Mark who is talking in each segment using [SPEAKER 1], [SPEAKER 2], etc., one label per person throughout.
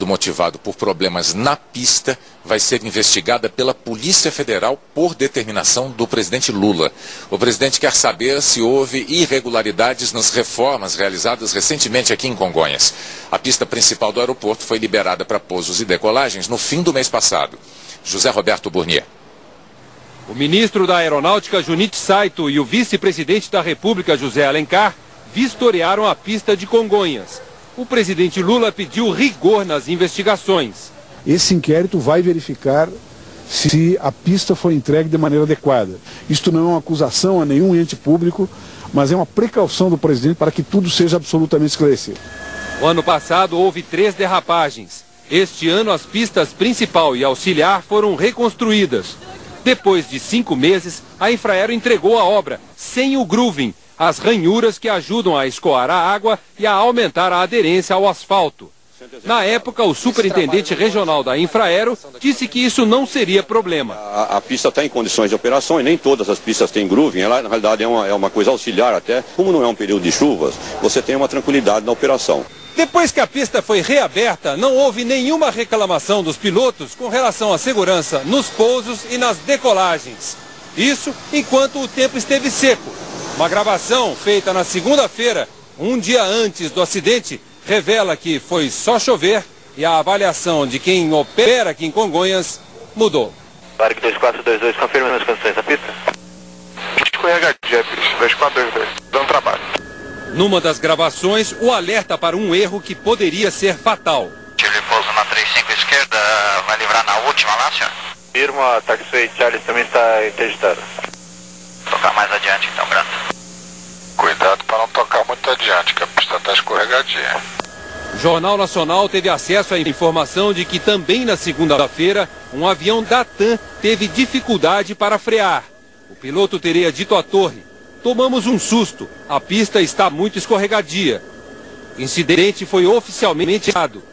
[SPEAKER 1] motivado por problemas na pista, vai ser investigada pela Polícia Federal por determinação do presidente Lula. O presidente quer saber se houve irregularidades nas reformas realizadas recentemente aqui em Congonhas. A pista principal do aeroporto foi liberada para pousos e decolagens no fim do mês passado. José Roberto Burnier.
[SPEAKER 2] O ministro da Aeronáutica, Junichi Saito, e o vice-presidente da República, José Alencar, vistoriaram a pista de Congonhas. O presidente Lula pediu rigor nas investigações.
[SPEAKER 3] Esse inquérito vai verificar se a pista foi entregue de maneira adequada. Isto não é uma acusação a nenhum ente público, mas é uma precaução do presidente para que tudo seja absolutamente esclarecido.
[SPEAKER 2] O ano passado houve 3 derrapagens. Este ano as pistas principal e auxiliar foram reconstruídas. Depois de 5 meses, a Infraero entregou a obra, sem o grooving, as ranhuras que ajudam a escoar a água e a aumentar a aderência ao asfalto. Na época, o superintendente regional da Infraero disse que isso não seria problema.
[SPEAKER 4] A pista está em condições de operação e nem todas as pistas têm grooving. Ela, na realidade, é uma coisa auxiliar até. Como não é um período de chuvas, você tem uma tranquilidade na operação.
[SPEAKER 2] Depois que a pista foi reaberta, não houve nenhuma reclamação dos pilotos com relação à segurança nos pousos e nas decolagens. Isso enquanto o tempo esteve seco. Uma gravação feita na segunda-feira, um dia antes do acidente, revela que foi só chover e a avaliação de quem opera aqui em Congonhas mudou.
[SPEAKER 5] Varg 2422, confirma as condições da pista. Escorregadia, 2422, dando trabalho.
[SPEAKER 2] Numa das gravações, o alerta para um erro que poderia ser fatal.
[SPEAKER 5] Tive pouso na 35 esquerda, vai livrar na última lá, senhor? Firma, taxi Charlie também está interditado. Tocar mais adiante então, Brando. Cuidado para não tocar muito adiante, que a pista está escorregadia.
[SPEAKER 2] O Jornal Nacional teve acesso à informação de que também na segunda-feira, um avião da TAM teve dificuldade para frear. O piloto teria dito à torre: tomamos um susto, a pista está muito escorregadia. O incidente foi oficialmente errado.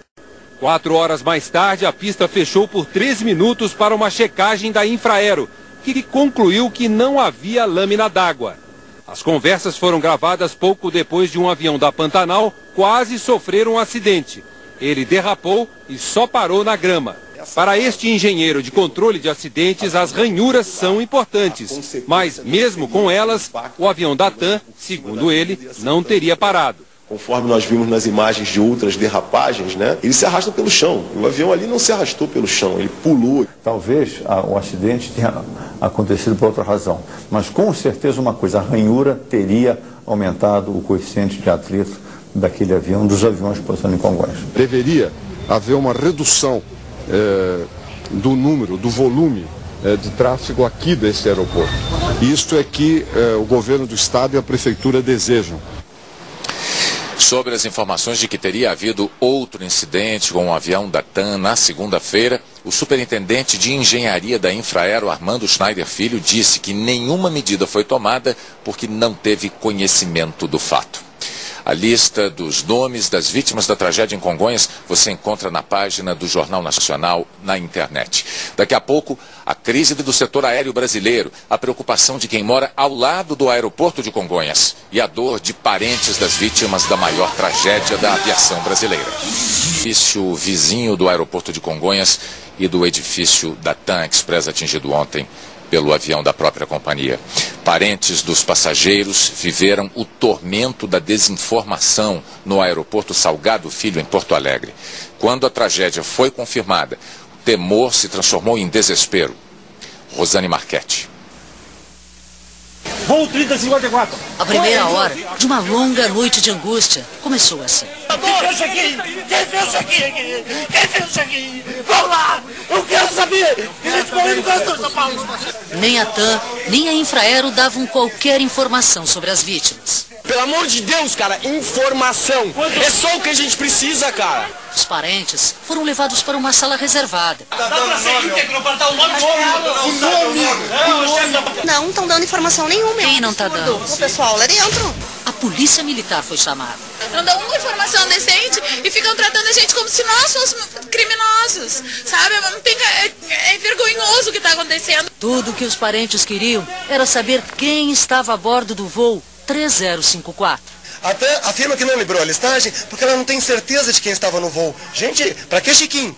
[SPEAKER 2] 4 horas mais tarde, a pista fechou por 3 minutos para uma checagem da Infraero, que concluiu que não havia lâmina d'água. As conversas foram gravadas pouco depois de um avião da Pantanal quase sofrer um acidente. Ele derrapou e só parou na grama. Para este engenheiro de controle de acidentes, as ranhuras são importantes, mas mesmo com elas, o avião da TAM, segundo ele, não teria parado.
[SPEAKER 6] Conforme nós vimos nas imagens de outras derrapagens, né, ele se arrasta pelo chão. O avião ali não se arrastou pelo chão, ele pulou.
[SPEAKER 7] Talvez o acidente tenha acontecido por outra razão, mas com certeza uma coisa, a ranhura teria aumentado o coeficiente de atrito daquele avião, dos aviões pousando em Congonhas.
[SPEAKER 3] Deveria haver uma redução do número, do volume de tráfego aqui desse aeroporto. E isto é que o governo do estado e a prefeitura desejam.
[SPEAKER 1] Sobre as informações de que teria havido outro incidente com um avião da TAM na segunda-feira, o superintendente de engenharia da Infraero, Armando Schneider Filho, disse que nenhuma medida foi tomada porque não teve conhecimento do fato. A lista dos nomes das vítimas da tragédia em Congonhas você encontra na página do Jornal Nacional na internet. Daqui a pouco, a crise do setor aéreo brasileiro, a preocupação de quem mora ao lado do aeroporto de Congonhas e a dor de parentes das vítimas da maior tragédia da aviação brasileira. Edifício vizinho do aeroporto de Congonhas e do edifício da TAM Express atingido ontem pelo avião da própria companhia. Parentes dos passageiros viveram o tormento da desinformação no aeroporto Salgado Filho, em Porto Alegre. Quando a tragédia foi confirmada, o temor se transformou em desespero. Rosane Marchetti.
[SPEAKER 8] Voo 3054.
[SPEAKER 9] A primeira hora de uma longa noite de angústia começou assim.
[SPEAKER 8] Quem fez isso aqui? Quem fez isso aqui? Quem fez isso aqui? Vamos lá! Eu quero saber! Que a gente morreu no coração de São Paulo!
[SPEAKER 9] Nem a TAM, nem a Infraero davam qualquer informação sobre as vítimas.
[SPEAKER 10] Pelo amor de Deus, cara, informação. É só o que a gente precisa, cara.
[SPEAKER 9] Os parentes foram levados para uma sala reservada.
[SPEAKER 8] Dá pra ser íntegro para dar o nome? O nome!
[SPEAKER 11] Não estão dando informação nenhuma.
[SPEAKER 9] Quem não está dando?
[SPEAKER 11] O pessoal lá dentro.
[SPEAKER 9] A polícia militar foi chamada.
[SPEAKER 12] Não dão uma informação decente e ficam tratando a gente como se nós fôssemos criminosos, sabe? É vergonhoso o que está acontecendo.
[SPEAKER 9] Tudo o que os parentes queriam era saber quem estava a bordo do voo 3054.
[SPEAKER 10] A TAM afirma que não liberou a listagem porque ela não tem certeza de quem estava no voo. Gente, pra que check-in?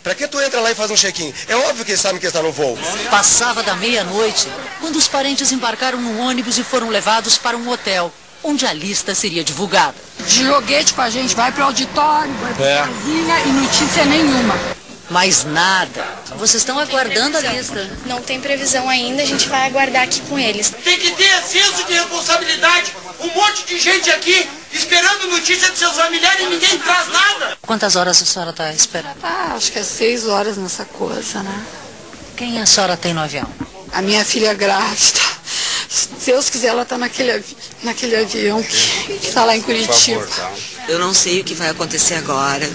[SPEAKER 10] Pra que tu entra lá e faz um check-in? É óbvio que eles sabem que está no voo.
[SPEAKER 9] Passava da meia-noite, quando os parentes embarcaram num ônibus e foram levados para um hotel, onde a lista seria divulgada.
[SPEAKER 13] Joguete com a gente, vai pro auditório, vai pra casinha e notícia nenhuma.
[SPEAKER 9] Mas nada. Vocês estão aguardando a lista.
[SPEAKER 11] Não tem previsão ainda, a gente vai aguardar aqui com eles.
[SPEAKER 8] Tem que ter senso de responsabilidade. Um monte de gente aqui esperando notícia de seus familiares e ninguém traz nada.
[SPEAKER 9] Quantas horas a senhora está esperando?
[SPEAKER 13] Acho que é 6 horas nessa coisa, né?
[SPEAKER 9] Quem a senhora tem no avião?
[SPEAKER 13] A minha filha é grávida. Se Deus quiser, ela está naquele avião que está lá em Curitiba.
[SPEAKER 14] Eu não sei o que vai acontecer agora,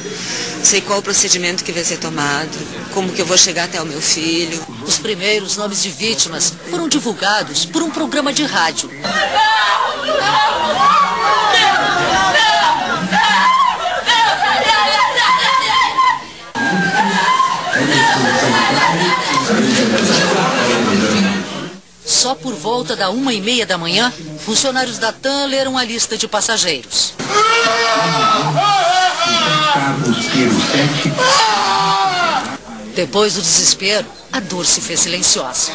[SPEAKER 14] sei qual o procedimento que vai ser tomado, como que eu vou chegar até o meu filho.
[SPEAKER 9] Os primeiros nomes de vítimas foram divulgados por um programa de rádio. Só por volta da 1h30 da manhã, funcionários da TAM leram a lista de passageiros. Depois do desespero, a dor se fez silenciosa.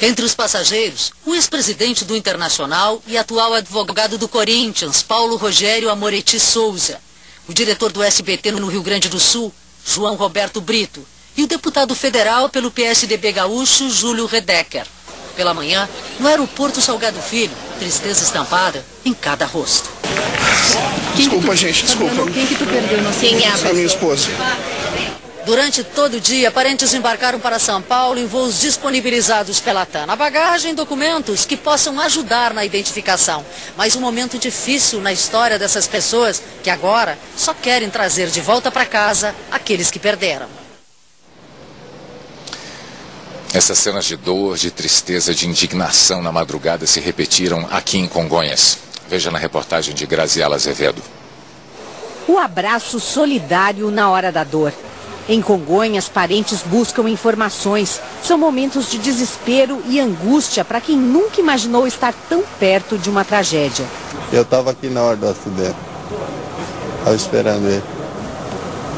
[SPEAKER 9] Entre os passageiros, o ex-presidente do Internacional e atual advogado do Corinthians, Paulo Rogério Amoretti Souza, o diretor do SBT no Rio Grande do Sul, João Roberto Brito, e o deputado federal pelo PSDB gaúcho, Júlio Redecker. Pela manhã, no aeroporto Salgado Filho, tristeza estampada em cada rosto.
[SPEAKER 15] Desculpa, gente, desculpa.
[SPEAKER 13] Quem que tu perdeu? Não sei.
[SPEAKER 11] Quem é
[SPEAKER 15] A minha esposa.
[SPEAKER 9] Durante todo o dia, parentes embarcaram para São Paulo em voos disponibilizados pela TAM. Na bagagem, documentos que possam ajudar na identificação. Mas um momento difícil na história dessas pessoas que agora só querem trazer de volta para casa aqueles que perderam.
[SPEAKER 1] Essas cenas de dor, de tristeza, de indignação na madrugada se repetiram aqui em Congonhas. Veja na reportagem de Graziela Azevedo.
[SPEAKER 16] O abraço solidário na hora da dor. Em Congonhas, parentes buscam informações. São momentos de desespero e angústia para quem nunca imaginou estar tão perto de uma tragédia.
[SPEAKER 17] Eu estava aqui na hora do acidente. Estava esperando ele.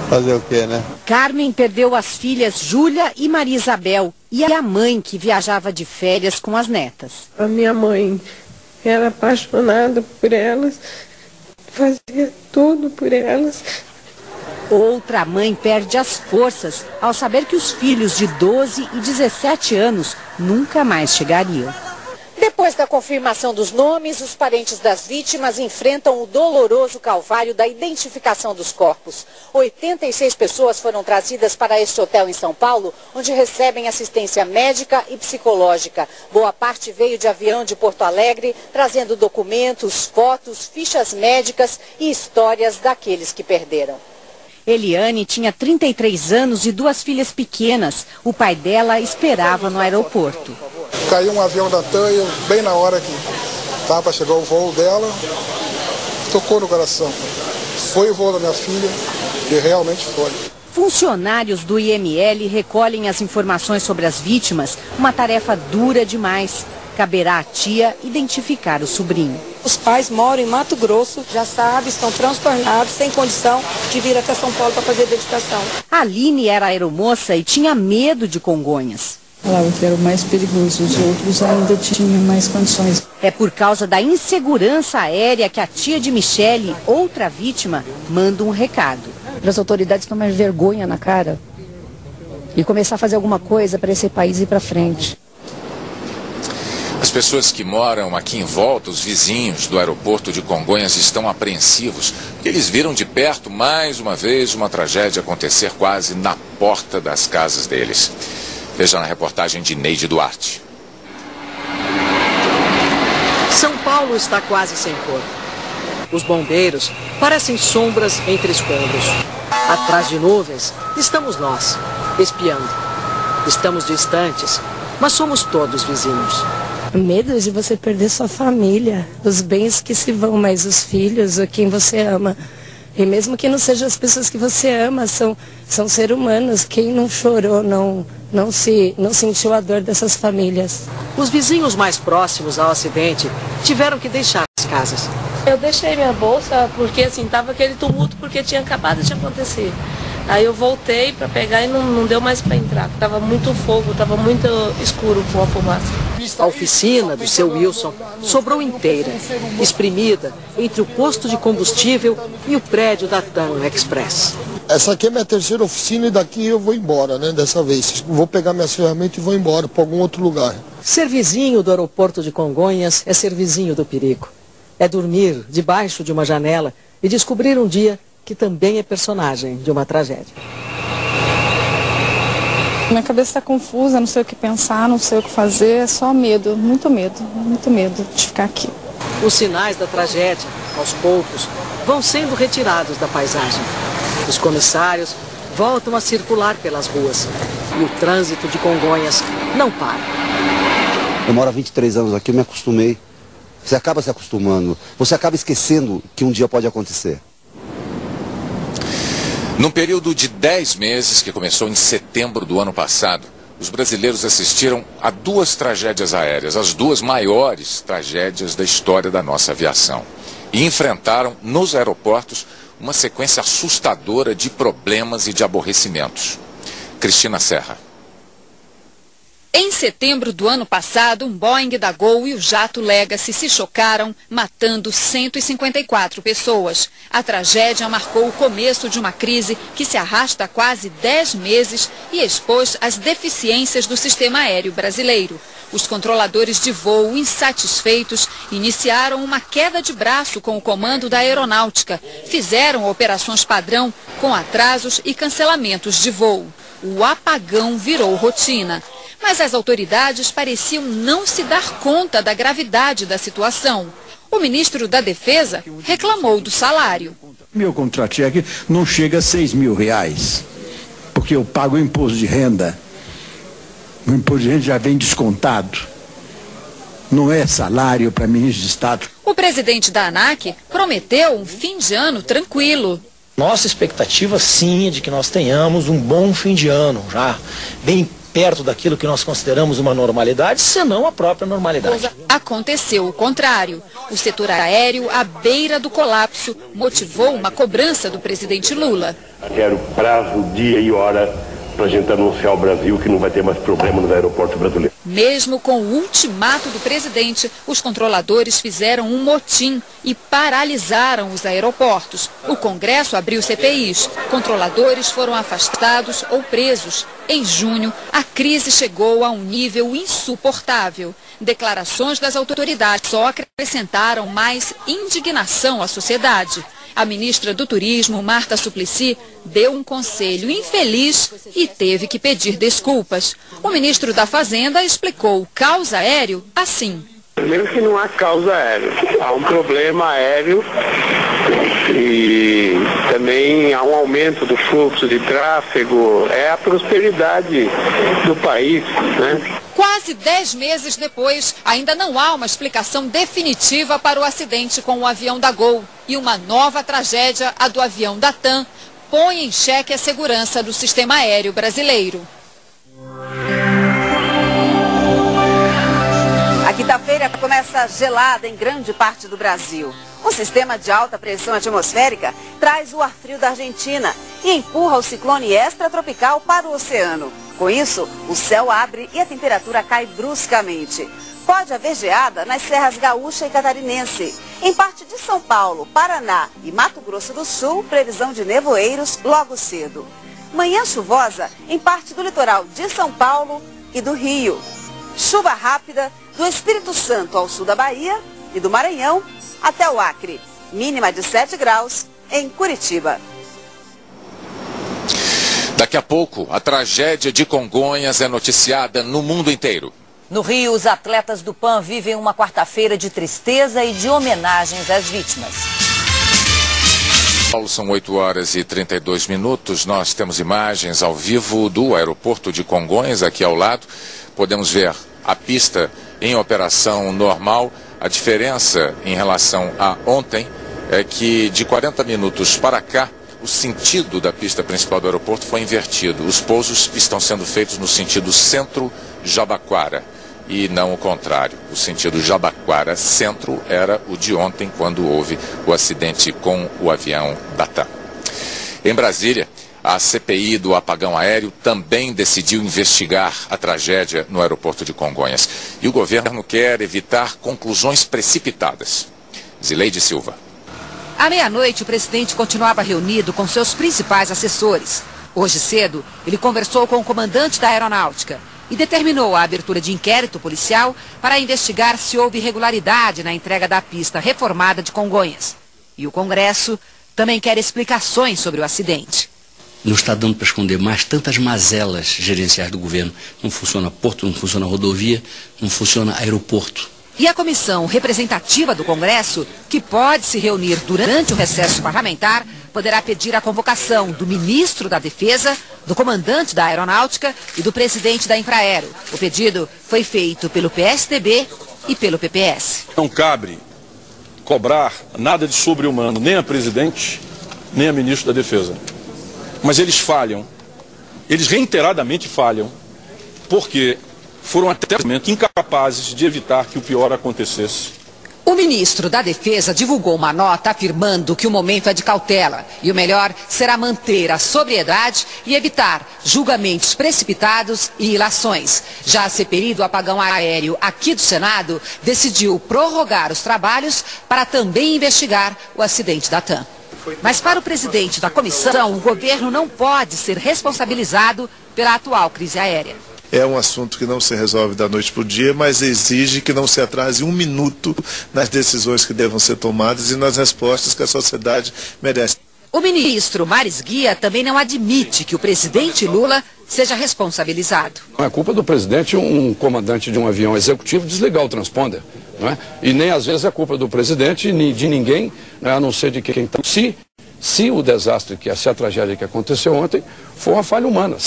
[SPEAKER 17] Fazer o quê, né?
[SPEAKER 16] Carmen perdeu as filhas Júlia e Maria Isabel e a mãe que viajava de férias com as netas.
[SPEAKER 18] A minha mãe era apaixonada por elas, fazia tudo por elas.
[SPEAKER 16] Outra mãe perde as forças ao saber que os filhos de 12 e 17 anos nunca mais chegariam. Depois da confirmação dos nomes, os parentes das vítimas enfrentam o doloroso calvário da identificação dos corpos. 86 pessoas foram trazidas para este hotel em São Paulo, onde recebem assistência médica e psicológica. Boa parte veio de avião de Porto Alegre, trazendo documentos, fotos, fichas médicas e histórias daqueles que perderam. Eliane tinha 33 anos e 2 filhas pequenas. O pai dela esperava no aeroporto.
[SPEAKER 19] Caiu um avião da TAM e bem na hora que estava para chegar o voo dela, tocou no coração. Foi o voo da minha filha e realmente foi.
[SPEAKER 16] Funcionários do IML recolhem as informações sobre as vítimas, uma tarefa dura demais. Caberá à tia identificar o sobrinho.
[SPEAKER 13] Os pais moram em Mato Grosso, já sabem, estão transtornados, sem condição de vir até São Paulo para fazer a identificação.
[SPEAKER 16] A Aline era aeromoça e tinha medo de Congonhas.
[SPEAKER 20] Falavam que era o mais perigoso, os outros ainda tinham mais condições.
[SPEAKER 16] É por causa da insegurança aérea que a tia de Michele, outra vítima, manda um recado.
[SPEAKER 20] Para as autoridades tomar vergonha na cara e começar a fazer alguma coisa para esse país ir para frente.
[SPEAKER 1] As pessoas que moram aqui em volta, os vizinhos do aeroporto de Congonhas, estão apreensivos, porque eles viram de perto, mais uma vez, uma tragédia acontecer quase na porta das casas deles. Veja na reportagem de Neide Duarte.
[SPEAKER 21] São Paulo está quase sem cor. Os bombeiros parecem sombras entre escombros. Atrás de nuvens estamos nós, espiando. Estamos distantes, mas somos todos vizinhos.
[SPEAKER 20] Medo de você perder sua família, os bens que se vão, mas os filhos, quem você ama,
[SPEAKER 4] E mesmo que não sejam as pessoas que você ama, são seres humanos. Quem não chorou, não sentiu a dor dessas famílias.
[SPEAKER 21] Os vizinhos mais próximos ao acidente tiveram que deixar as casas.
[SPEAKER 18] Eu deixei minha bolsa porque assim, tava aquele tumulto porque tinha acabado de acontecer. Aí eu voltei para pegar e não deu mais para entrar. Tava muito fogo, tava muito escuro com a fumaça.
[SPEAKER 21] A oficina do seu Wilson sobrou inteira, espremida entre o posto de combustível e o prédio da TAM Express.
[SPEAKER 22] Essa aqui é minha terceira oficina e daqui eu vou embora, né? Dessa vez. Vou pegar minhas ferramentas e vou embora para algum outro lugar.
[SPEAKER 21] Ser vizinho do aeroporto de Congonhas é ser vizinho do perigo. É dormir debaixo de uma janela e descobrir um dia que também é personagem de uma tragédia.
[SPEAKER 23] Minha cabeça está confusa, não sei o que pensar, não sei o que fazer, é só medo, muito medo de ficar aqui.
[SPEAKER 21] Os sinais da tragédia, aos poucos, vão sendo retirados da paisagem. Os comissários voltam a circular pelas ruas e o trânsito de Congonhas não para.
[SPEAKER 24] Eu moro há 23 anos aqui, eu me acostumei. Você acaba se acostumando, você acaba esquecendo que um dia pode acontecer.
[SPEAKER 1] Num período de 10 meses, que começou em setembro do ano passado, os brasileiros assistiram a 2 tragédias aéreas, as 2 maiores tragédias da história da nossa aviação. E enfrentaram, nos aeroportos, uma sequência assustadora de problemas e de aborrecimentos. Cristina Serra.
[SPEAKER 25] Em setembro do ano passado, um Boeing da Gol e o jato Legacy se chocaram, matando 154 pessoas. A tragédia marcou o começo de uma crise que se arrasta há quase 10 meses e expôs as deficiências do sistema aéreo brasileiro. Os controladores de voo, insatisfeitos, iniciaram uma queda de braço com o comando da aeronáutica. Fizeram operações padrão com atrasos e cancelamentos de voo. O apagão virou rotina. Mas as autoridades pareciam não se dar conta da gravidade da situação. O ministro da Defesa reclamou do salário.
[SPEAKER 26] Meu contra-cheque não chega a R$6.000, porque eu pago o imposto de renda. O imposto de renda já vem descontado. Não é salário para ministro de Estado.
[SPEAKER 25] O presidente da ANAC prometeu um fim de ano tranquilo.
[SPEAKER 27] Nossa expectativa, sim, é de que nós tenhamos um bom fim de ano, já bem perto daquilo que nós consideramos uma normalidade, senão a própria normalidade.
[SPEAKER 25] Aconteceu o contrário. O setor aéreo, à beira do colapso, motivou uma cobrança do presidente Lula.
[SPEAKER 28] Quero prazo, dia e hora para a gente anunciar ao Brasil que não vai ter mais problema nos aeroportos brasileiros.
[SPEAKER 25] Mesmo com o ultimato do presidente, os controladores fizeram um motim e paralisaram os aeroportos. O Congresso abriu CPIs. Controladores foram afastados ou presos. Em junho, a crise chegou a um nível insuportável. Declarações das autoridades só acrescentaram mais indignação à sociedade. A ministra do Turismo, Marta Suplicy, deu um conselho infeliz e teve que pedir desculpas. O ministro da Fazenda explicou o caos aéreo assim.
[SPEAKER 28] Primeiro que não há caos aéreo, há um problema aéreo e também há um aumento do fluxo de tráfego, é a prosperidade do país, né?
[SPEAKER 25] Quase 10 meses depois, ainda não há uma explicação definitiva para o acidente com o avião da Gol. E uma nova tragédia, a do avião da TAM, põe em xeque a segurança do sistema aéreo brasileiro.
[SPEAKER 29] A quinta-feira começa gelada em grande parte do Brasil. Um sistema de alta pressão atmosférica traz o ar frio da Argentina e empurra o ciclone extratropical para o oceano. Com isso, o céu abre e a temperatura cai bruscamente. Pode haver geada nas serras gaúcha e catarinense. Em parte de São Paulo, Paraná e Mato Grosso do Sul, previsão de nevoeiros logo cedo. Manhã chuvosa em parte do litoral de São Paulo e do Rio. Chuva rápida do Espírito Santo ao sul da Bahia e do Maranhão até o Acre. Mínima de 7 graus em Curitiba.
[SPEAKER 1] Daqui a pouco, a tragédia de Congonhas é noticiada no mundo inteiro.
[SPEAKER 30] No Rio, os atletas do PAN vivem uma quarta-feira de tristeza e de homenagens às vítimas.
[SPEAKER 1] São 8h32. Nós temos imagens ao vivo do aeroporto de Congonhas, aqui ao lado. Podemos ver a pista em operação normal. A diferença em relação a ontem é que de 40 minutos para cá, o sentido da pista principal do aeroporto foi invertido. Os pousos estão sendo feitos no sentido centro-Jabaquara e não o contrário. O sentido Jabaquara-centro era o de ontem, quando houve o acidente com o avião da TAM. Em Brasília, a CPI do apagão aéreo também decidiu investigar a tragédia no aeroporto de Congonhas. E o governo quer evitar conclusões precipitadas. Zileide Silva.
[SPEAKER 2] À meia-noite, o presidente continuava reunido com seus principais assessores. Hoje cedo, ele conversou com o comandante da aeronáutica e determinou a abertura de inquérito policial para investigar se houve irregularidade na entrega da pista reformada de Congonhas. E o Congresso também quer explicações sobre o acidente.
[SPEAKER 3] Não está dando para esconder mais tantas mazelas gerenciais do governo. Não funciona porto, não funciona rodovia, não funciona aeroporto.
[SPEAKER 2] E a comissão representativa do Congresso, que pode se reunir durante o recesso parlamentar, poderá pedir a convocação do ministro da Defesa, do comandante da Aeronáutica e do presidente da Infraero. O pedido foi feito pelo PSDB e pelo PPS.
[SPEAKER 5] Não cabe cobrar nada de sobre-humano, nem a presidente, nem a ministra da Defesa. Mas eles falham, eles reiteradamente falham, porque foram até o momento incapazes de evitar que o pior acontecesse.
[SPEAKER 2] O ministro da Defesa divulgou uma nota afirmando que o momento é de cautela e o melhor será manter a sobriedade e evitar julgamentos precipitados e ilações. Já a CPI do apagão aéreo aqui do Senado decidiu prorrogar os trabalhos para também investigar o acidente da TAM. Mas para o presidente da comissão, o governo não pode ser responsabilizado pela atual crise aérea.
[SPEAKER 6] É um assunto que não se resolve da noite para o dia, mas exige que não se atrase um minuto nas decisões que devam ser tomadas e nas respostas que a sociedade merece.
[SPEAKER 2] O ministro Maris Guia também não admite que o presidente Lula seja responsabilizado.
[SPEAKER 5] Não é culpa do presidente um comandante de um avião executivo desligar o transponder, não é? E nem às vezes é culpa do presidente nem de ninguém, não é? A não ser de quem está. Se o desastre, se a tragédia que aconteceu ontem, for uma falha humana,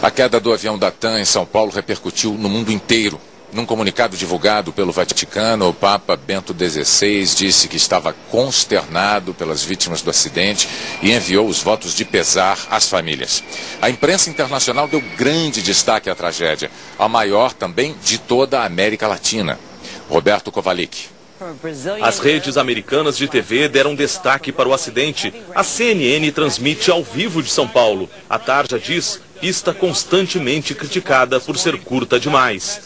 [SPEAKER 1] A queda do avião da TAM em São Paulo repercutiu no mundo inteiro. Num comunicado divulgado pelo Vaticano, o Papa Bento XVI disse que estava consternado pelas vítimas do acidente e enviou os votos de pesar às famílias. A imprensa internacional deu grande destaque à tragédia, a maior também de toda a América Latina. Roberto Kovalik.
[SPEAKER 7] As redes americanas de TV deram destaque para o acidente. A CNN transmite ao vivo de São Paulo. A tarja diz: pista constantemente criticada por ser curta demais.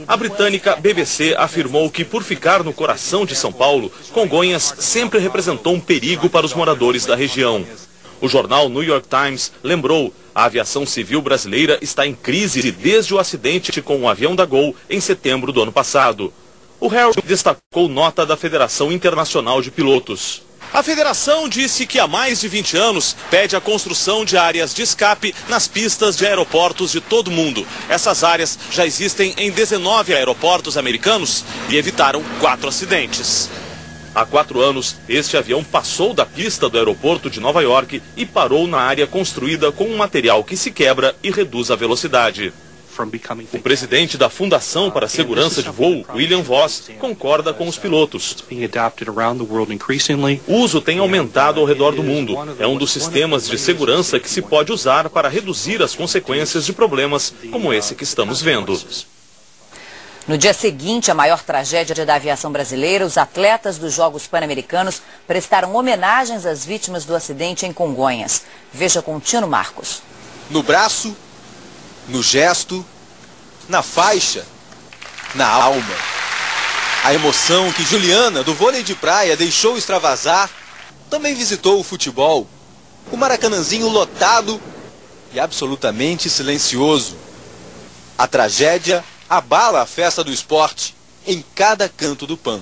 [SPEAKER 7] A britânica BBC afirmou que, por ficar no coração de São Paulo, Congonhas sempre representou um perigo para os moradores da região. O jornal New York Times lembrou: a aviação civil brasileira está em crise desde o acidente com o avião da Gol em setembro do ano passado. O Herald destacou nota da Federação Internacional de Pilotos. A federação disse que há mais de 20 anos pede a construção de áreas de escape nas pistas de aeroportos de todo o mundo. Essas áreas já existem em 19 aeroportos americanos e evitaram 4 acidentes. Há 4 anos, este avião passou da pista do aeroporto de Nova York e parou na área construída com um material que se quebra e reduz a velocidade. O presidente da Fundação para a Segurança de Voo, William Voss, concorda com os pilotos. O uso tem aumentado ao redor do mundo. É um dos sistemas de segurança que se pode usar para reduzir as consequências de problemas como esse que estamos vendo.
[SPEAKER 30] No dia seguinte, a maior tragédia da aviação brasileira, os atletas dos Jogos Pan-Americanos prestaram homenagens às vítimas do acidente em Congonhas. Veja com Tino Marcos.
[SPEAKER 8] No braço, no gesto, na faixa, na alma. A emoção que Juliana, do vôlei de praia, deixou extravasar, também visitou o futebol. O Maracanãzinho lotado e absolutamente silencioso. A tragédia abala a festa do esporte em cada canto do PAN.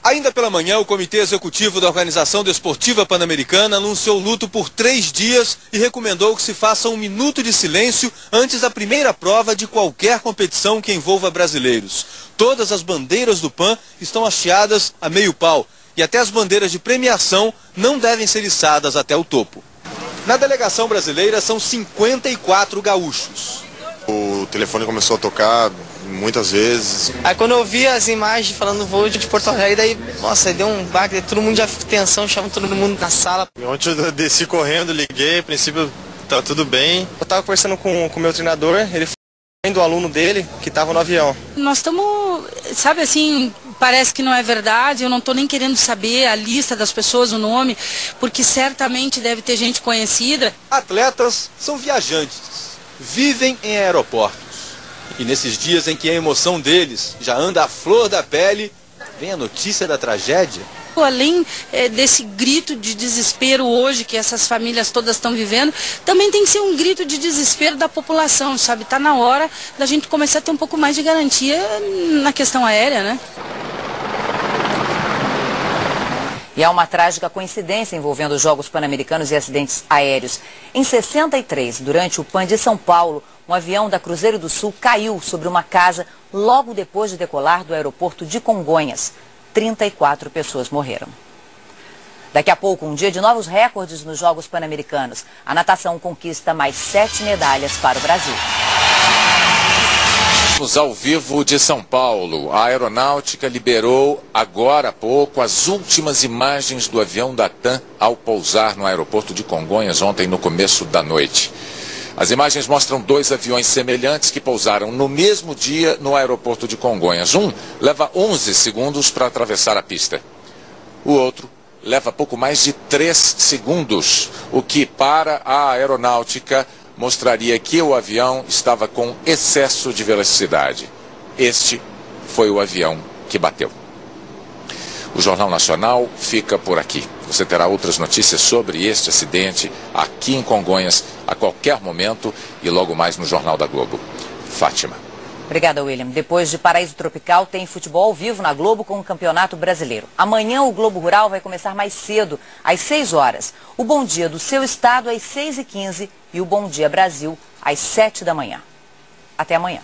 [SPEAKER 8] Ainda pela manhã, o Comitê Executivo da Organização Desportiva Pan-Americana anunciou luto por 3 dias e recomendou que se faça um minuto de silêncio antes da primeira prova de qualquer competição que envolva brasileiros. Todas as bandeiras do PAN estão hasteadas a meio pau e até as bandeiras de premiação não devem ser içadas até o topo. Na delegação brasileira são 54 gaúchos.
[SPEAKER 10] O telefone começou a tocar
[SPEAKER 9] muitas vezes.
[SPEAKER 10] Aí quando eu vi as imagens falando do voo de Porto Alegre, daí, nossa, deu um baque, todo mundo já ficou tensão, chamando todo mundo na sala.
[SPEAKER 9] Ontem eu desci correndo, liguei, a princípio tá tudo bem.
[SPEAKER 10] Eu tava conversando com o meu treinador, ele foi do aluno dele que tava no avião.
[SPEAKER 11] Nós estamos, sabe assim, parece que não é verdade, eu não tô nem querendo saber a lista das pessoas, o nome, porque certamente deve ter gente conhecida.
[SPEAKER 8] Atletas são viajantes, vivem em aeroportos. E nesses dias em que a emoção deles já anda à flor da pele, vem a notícia da tragédia.
[SPEAKER 11] Além desse grito de desespero hoje que essas famílias todas estão vivendo, também tem que ser um grito de desespero da população, sabe? Tá na hora da gente começar a ter um pouco mais de garantia na questão aérea, né?
[SPEAKER 30] E há uma trágica coincidência envolvendo os Jogos Pan-Americanos e acidentes aéreos. Em 63, durante o PAN de São Paulo, um avião da Cruzeiro do Sul caiu sobre uma casa logo depois de decolar do aeroporto de Congonhas. 34 pessoas morreram. Daqui a pouco, um dia de novos recordes nos Jogos Pan-Americanos. A natação conquista mais 7 medalhas para o Brasil.
[SPEAKER 1] Ao vivo de São Paulo, a aeronáutica liberou agora há pouco as últimas imagens do avião da TAM ao pousar no aeroporto de Congonhas ontem no começo da noite. As imagens mostram 2 aviões semelhantes que pousaram no mesmo dia no aeroporto de Congonhas. Um leva 11 segundos para atravessar a pista. O outro leva pouco mais de 3 segundos, o que para a aeronáutica mostraria que o avião estava com excesso de velocidade. Este foi o avião que bateu. O Jornal Nacional fica por aqui. Você terá outras notícias sobre este acidente aqui em Congonhas a qualquer momento e logo mais no Jornal da Globo. Fátima.
[SPEAKER 30] Obrigada, William. Depois de Paraíso Tropical, tem futebol ao vivo na Globo com o Campeonato Brasileiro. Amanhã o Globo Rural vai começar mais cedo, às 6 horas. O Bom Dia do seu estado às 6h15 e o Bom Dia Brasil às 7 da manhã. Até amanhã.